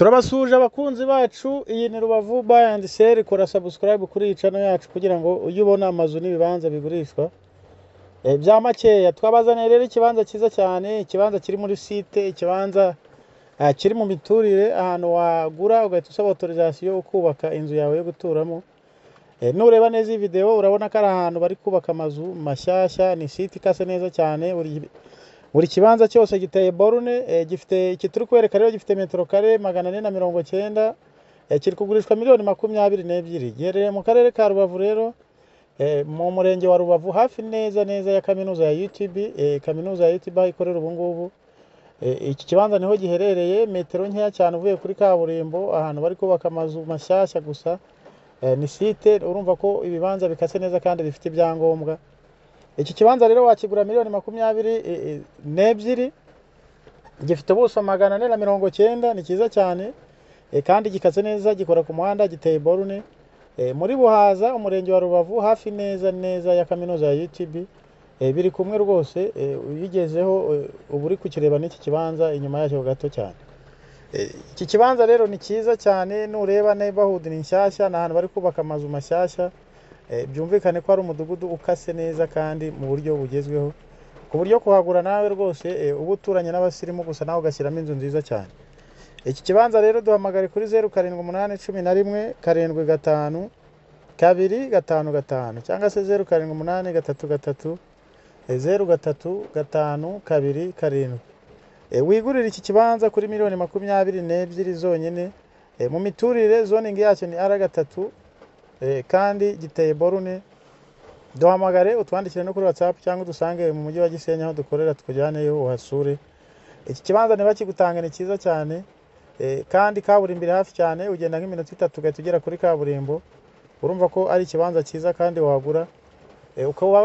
Turabasuje abakunzi bacu, iyi ni Rubavu Buy and Sell. Kora subscribe kuri iyi channel yacu kugira ngo ujye ubona amazu n'ibibanza bigurishwa bya makeya. Twabazaniye rero ikibanza cyiza cyane, ikibanza kiri muri site, ikibanza kiri mu miturire, ahantu wagura ugahita usaba autorisation ukubaka inzu yawe yo guturamo. Nureba neza iyi video urabona ko ari ahantu bari kubaka amazu mashyashya, ni site ikase neza cyane. Buri kibanza cyose giteye borune, gifite ikituri kwereka rero gifite metero kare 490, kiri kugurishwa miliyoni 22. Giherereye mu karere ka Rubavu rero, mu murenge wa Rubavu, hafi neza ya kaminuza ya UTB. Kaminuza ya UTB ikorera ubu ngubu. Iki kibanza niho giherereye, metero nkeya cyane uvuye kuri kaburimbo, ahantu bari kubaka amazu mashyashya gusa. Ni site, urumva ko ibibanza bikase neza kandi bifite ibyangombwa. Iki kibanza rero wakigura miliyoni 22, gifite ubuso 490, ni cyiza cyane, kandi gikase neza, gikora ku muhanda, giteye borune, muri Buhaza, umurenge wa Rubavu, hafi neza ya kaminuza ya UTB. Biri kumwe rwose, uyigezeho ubu uri kukireba n'iki kibanza inyuma yacyo gato cyane. Iki kibanza rero ni cyiza cyane, nureba neighborhood ni nshyashya, n'ahantu bari kubaka amazu mashyashya. Byumvikane ko ari umudugudu ukase neza kandi mu buryo bugezweho, ku buryo kuhagura nawe rwose ubu uturanye n'abasirimu gusa nawe ugashyiramo inzu nziza cyane. Iki kibanza rero duhamagare kuri 0781 75 255 cyangwa se 0783 03527. Wigurira iki kibanza kuri miliyoni 22 zonyine, mu miturire. Zoning yacyo ni R3, kandi giteye borune. Duhamagare utwandikire no kuri WhatsApp cyangwa dusange mu mujyi wa Gisenyi aho dukorera, tukujyaneyo uhasure. Iki kibanza niba kigutanga ni cyiza cyane, kandi kaburimbo iri hafi cyane, ugenda nk'iminota 3 ugahita ugera kuri kaburimbo. Urumva ko ari ikibanza cyiza kandi wagura ukaba